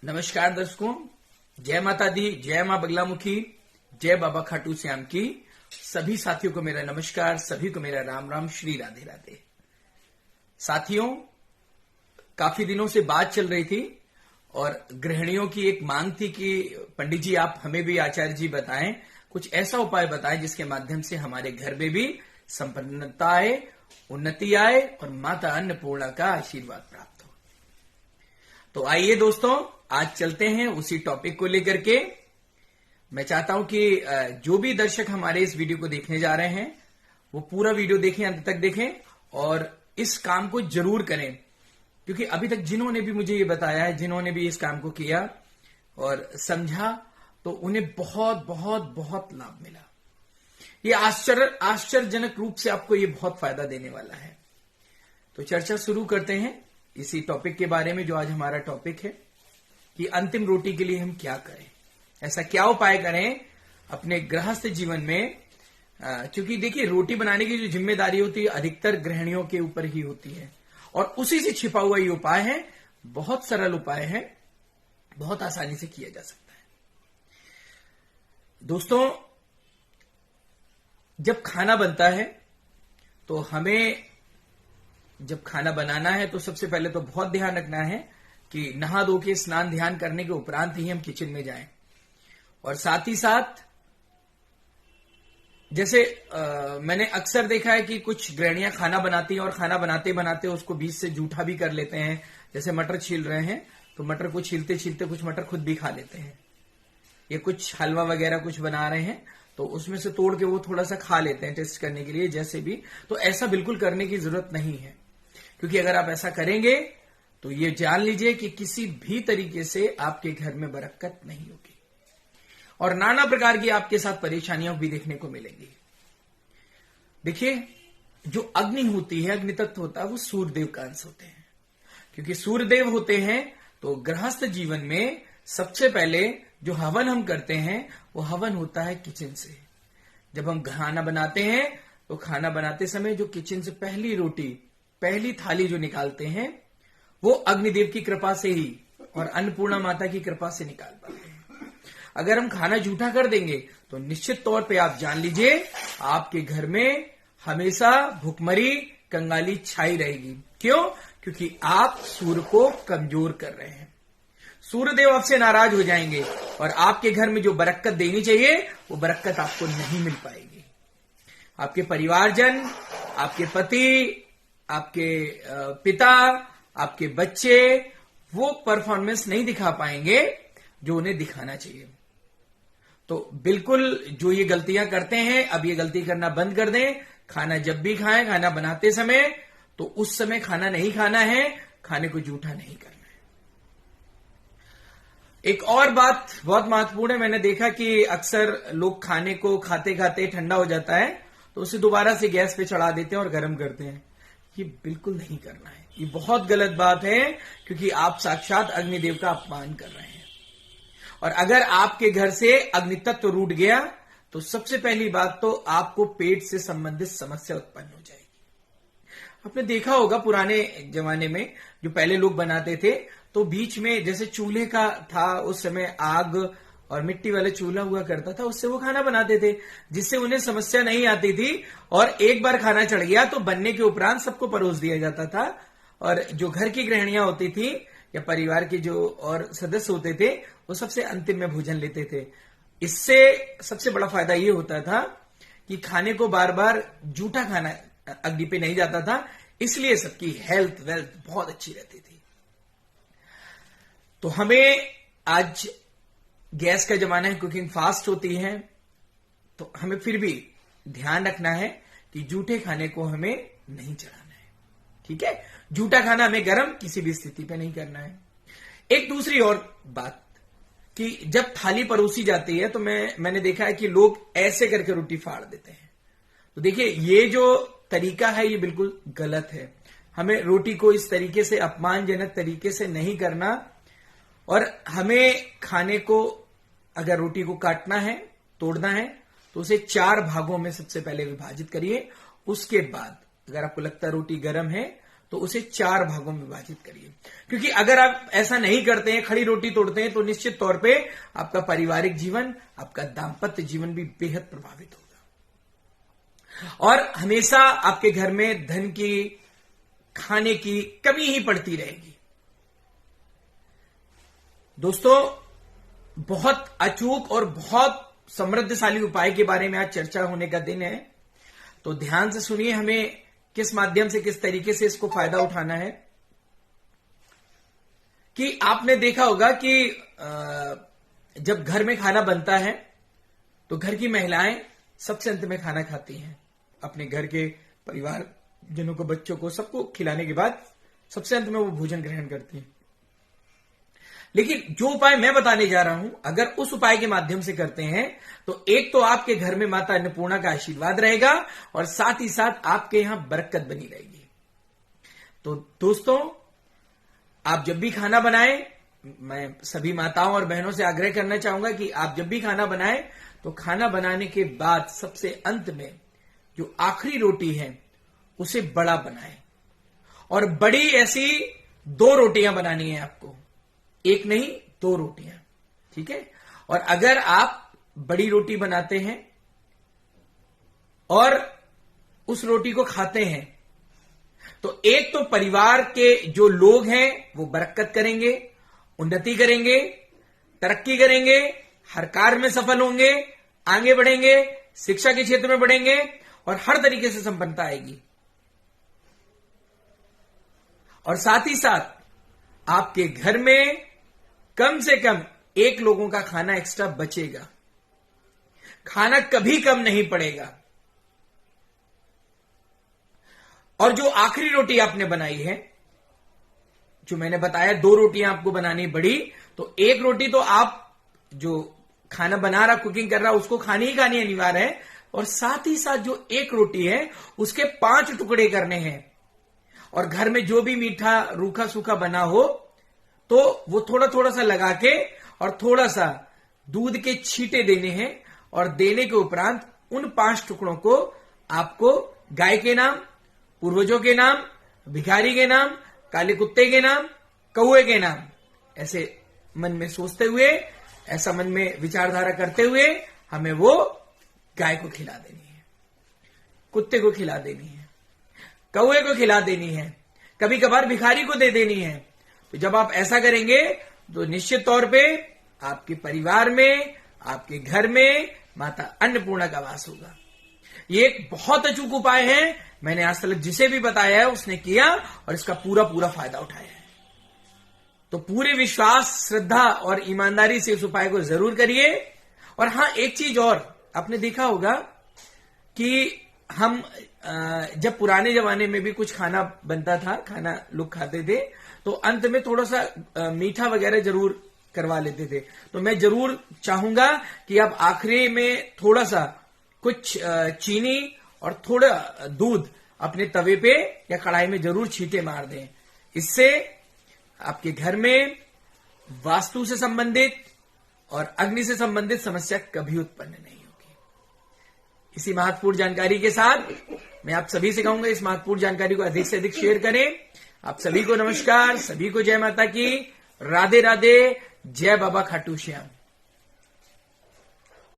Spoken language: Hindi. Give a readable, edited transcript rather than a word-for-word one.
नमस्कार दर्शकों, जय माता दी, जय मां बगलामुखी, जय बाबा खाटू श्याम की। सभी साथियों को मेरा नमस्कार, सभी को मेरा राम राम, श्री राधे राधे। साथियों, काफी दिनों से बात चल रही थी और गृहिणियों की एक मांग थी कि पंडित जी आप हमें भी, आचार्य जी बताएं, कुछ ऐसा उपाय बताएं जिसके माध्यम से हमारे घर में भी संपन्नता आए, उन्नति आए और माता अन्नपूर्णा का आशीर्वाद प्राप्त हो। तो आइए दोस्तों, आज चलते हैं उसी टॉपिक को लेकर के। मैं चाहता हूं कि जो भी दर्शक हमारे इस वीडियो को देखने जा रहे हैं वो पूरा वीडियो देखें, अंत तक देखें और इस काम को जरूर करें, क्योंकि अभी तक जिन्होंने भी मुझे ये बताया है, जिन्होंने भी इस काम को किया और समझा, तो उन्हें बहुत बहुत बहुत लाभ मिला। ये आश्चर्यजनक रूप से आपको ये बहुत फायदा देने वाला है। तो चर्चा शुरू करते हैं इसी टॉपिक के बारे में, जो आज हमारा टॉपिक है कि अंतिम रोटी के लिए हम क्या करें, ऐसा क्या उपाय करें अपने गृहस्थ जीवन में। क्योंकि देखिए, रोटी बनाने की जो जिम्मेदारी होती है अधिकतर गृहिणियों के ऊपर ही होती है और उसी से छिपा हुआ ये उपाय है। बहुत सरल उपाय है, बहुत आसानी से किया जा सकता है। दोस्तों, जब खाना बनता है तो हमें, जब खाना बनाना है तो सबसे पहले तो बहुत ध्यान रखना है कि नहा धो के स्नान ध्यान करने के उपरांत ही हम किचन में जाएं। और साथ ही साथ जैसे मैंने अक्सर देखा है कि कुछ गृहिणियां खाना बनाती हैं और खाना बनाते बनाते उसको बीच से जूठा भी कर लेते हैं। जैसे मटर छील रहे हैं तो मटर को छीलते छीलते कुछ मटर खुद भी खा लेते हैं, या कुछ हलवा वगैरह कुछ बना रहे हैं तो उसमें से तोड़ के वो थोड़ा सा खा लेते हैं टेस्ट करने के लिए, जैसे भी। तो ऐसा बिल्कुल करने की जरूरत नहीं है, क्योंकि अगर आप ऐसा करेंगे तो ये जान लीजिए कि किसी भी तरीके से आपके घर में बरकत नहीं होगी और नाना प्रकार की आपके साथ परेशानियां भी देखने को मिलेंगी। देखिए, जो अग्नि होती है, अग्नि तत्व होता है, वो सूर्यदेव का अंश होते हैं। क्योंकि सूर्यदेव होते हैं तो गृहस्थ जीवन में सबसे पहले जो हवन हम करते हैं वो हवन होता है किचन से। जब हम खाना बनाते हैं तो खाना बनाते समय जो किचन से पहली रोटी, पहली थाली जो निकालते हैं वो अग्निदेव की कृपा से ही और अन्नपूर्णा माता की कृपा से निकाल पाते हैं। अगर हम खाना जूठा कर देंगे तो निश्चित तौर पे आप जान लीजिए आपके घर में हमेशा भुखमरी, कंगाली छाई रहेगी। क्यों? क्योंकि आप सूर्य को कमजोर कर रहे हैं। सूर्यदेव आपसे नाराज हो जाएंगे और आपके घर में जो बरकत देनी चाहिए वो बरकत आपको नहीं मिल पाएगी। आपके परिवारजन, आपके पति, आपके पिता, आपके बच्चे वो परफॉर्मेंस नहीं दिखा पाएंगे जो उन्हें दिखाना चाहिए। तो बिल्कुल जो ये गलतियां करते हैं, अब ये गलती करना बंद कर दें। खाना जब भी खाएं, खाना बनाते समय, तो उस समय खाना नहीं खाना है, खाने को जूठा नहीं करना है। एक और बात बहुत महत्वपूर्ण है, मैंने देखा कि अक्सर लोग खाने को खाते खाते ठंडा हो जाता है तो उसे दोबारा से गैस पे चढ़ा देते हैं और गर्म करते हैं। ये बिल्कुल नहीं करना है, ये बहुत गलत बात है, क्योंकि आप साक्षात अग्निदेव का अपमान कर रहे हैं। और अगर आपके घर से अग्नि तत्व रूठ गया तो सबसे पहली बात तो आपको पेट से संबंधित समस्या उत्पन्न हो जाएगी। आपने देखा होगा पुराने जमाने में जो पहले लोग बनाते थे तो बीच में जैसे चूल्हे का था, उस समय आग और मिट्टी वाला चूल्हा हुआ करता था, उससे वो खाना बनाते थे जिससे उन्हें समस्या नहीं आती थी। और एक बार खाना चढ़ गया तो बनने के उपरांत सबको परोस दिया जाता था। और जो घर की गृहिणियां होती थी या परिवार के जो और सदस्य होते थे वो सबसे अंतिम में भोजन लेते थे। इससे सबसे बड़ा फायदा ये होता था कि खाने को बार बार जूठा खाना अग्नि पे नहीं जाता था, इसलिए सबकी हेल्थ वेल्थ बहुत अच्छी रहती थी। तो हमें आज गैस का जमाना है, कुकिंग फास्ट होती है, तो हमें फिर भी ध्यान रखना है कि जूठे खाने को हमें नहीं चढ़ाना है। ठीक है? जूठा खाना हमें गर्म किसी भी स्थिति पे नहीं करना है। एक दूसरी और बात कि जब थाली परोसी जाती है तो मैंने देखा है कि लोग ऐसे करके रोटी फाड़ देते हैं। तो देखिए, ये जो तरीका है ये बिल्कुल गलत है। हमें रोटी को इस तरीके से, अपमानजनक तरीके से नहीं करना। और हमें खाने को, अगर रोटी को काटना है, तोड़ना है, तो उसे 4 भागों में सबसे पहले विभाजित करिए। उसके बाद अगर आपको लगता है रोटी गर्म है तो तो उसे 4 भागों में विभाजित करिए। क्योंकि अगर आप ऐसा नहीं करते हैं, खड़ी रोटी तोड़ते हैं, तो निश्चित तौर पे आपका पारिवारिक जीवन, आपका दाम्पत्य जीवन भी बेहद प्रभावित होगा और हमेशा आपके घर में धन की, खाने की कमी ही पड़ती रहेगी। दोस्तों, बहुत अचूक और बहुत समृद्धशाली उपाय के बारे में आज चर्चा होने का दिन है, तो ध्यान से सुनिए हमें किस माध्यम से, किस तरीके से इसको फायदा उठाना है। कि आपने देखा होगा कि जब घर में खाना बनता है तो घर की महिलाएं सबसे अंत में खाना खाती हैं। अपने घर के परिवार जनों को, बच्चों को, सबको खिलाने के बाद सबसे अंत में वो भोजन ग्रहण करती हैं। लेकिन जो उपाय मैं बताने जा रहा हूं, अगर उस उपाय के माध्यम से करते हैं तो एक तो आपके घर में माता अन्नपूर्णा का आशीर्वाद रहेगा और साथ ही साथ आपके यहां बरकत बनी रहेगी। तो दोस्तों, आप जब भी खाना बनाएं, मैं सभी माताओं और बहनों से आग्रह करना चाहूंगा कि आप जब भी खाना बनाएं तो खाना बनाने के बाद सबसे अंत में जो आखिरी रोटी है उसे बड़ा बनाएं। और बड़ी ऐसी 2 रोटियां बनानी है आपको, एक नहीं 2 रोटियां, ठीक है। और अगर आप बड़ी रोटी बनाते हैं और उस रोटी को खाते हैं तो एक तो परिवार के जो लोग हैं वो बरकत करेंगे, उन्नति करेंगे, तरक्की करेंगे, हर कार्य में सफल होंगे, आगे बढ़ेंगे, शिक्षा के क्षेत्र में बढ़ेंगे और हर तरीके से संपन्नता आएगी। और साथ ही साथ आपके घर में कम से कम 1 लोगों का खाना एक्स्ट्रा बचेगा, खाना कभी कम नहीं पड़ेगा। और जो आखिरी रोटी आपने बनाई है, जो मैंने बताया 2 रोटियां आपको बनानी बड़ी, तो 1 रोटी तो आप जो खाना बना रहा, कुकिंग कर रहा, उसको खानी ही खानी अनिवार्य है। और साथ ही साथ जो 1 रोटी है उसके 5 टुकड़े करने हैं। और घर में जो भी मीठा, रूखा सूखा बना हो तो वो थोड़ा थोड़ा सा लगा के और थोड़ा सा दूध के छींटे देने हैं। और देने के उपरांत उन 5 टुकड़ों को आपको गाय के नाम, पूर्वजों के नाम, भिखारी के नाम, काले कुत्ते के नाम, कौए के नाम, ऐसे मन में सोचते हुए, ऐसा मन में विचारधारा करते हुए हमें वो गाय को खिला देनी है, कुत्ते को खिला देनी है, कौए को खिला देनी है, कभी कभार भिखारी को दे देनी है। तो जब आप ऐसा करेंगे तो निश्चित तौर पे आपके परिवार में, आपके घर में माता अन्नपूर्णा का वास होगा। ये एक बहुत अचूक उपाय है। मैंने आज तक जिसे भी बताया है उसने किया और इसका पूरा पूरा फायदा उठाया है। तो पूरे विश्वास, श्रद्धा और ईमानदारी से इस उपाय को जरूर करिए। और हां, एक चीज और आपने देखा होगा कि हम जब पुराने जमाने में भी कुछ खाना बनता था, खाना लोग खाते थे, तो अंत में थोड़ा सा मीठा वगैरह जरूर करवा लेते थे। तो मैं जरूर चाहूंगा कि आप आखिरी में थोड़ा सा कुछ चीनी और थोड़ा दूध अपने तवे पे या कढ़ाई में जरूर छींटे मार दें। इससे आपके घर में वास्तु से संबंधित और अग्नि से संबंधित समस्या कभी उत्पन्न नहीं होगी। इसी महत्वपूर्ण जानकारी के साथ मैं आप सभी से कहूंगा, इस महत्वपूर्ण जानकारी को अधिक से अधिक शेयर करें। आप सभी को नमस्कार, सभी को जय माता की, राधे राधे, जय बाबा खाटू श्याम।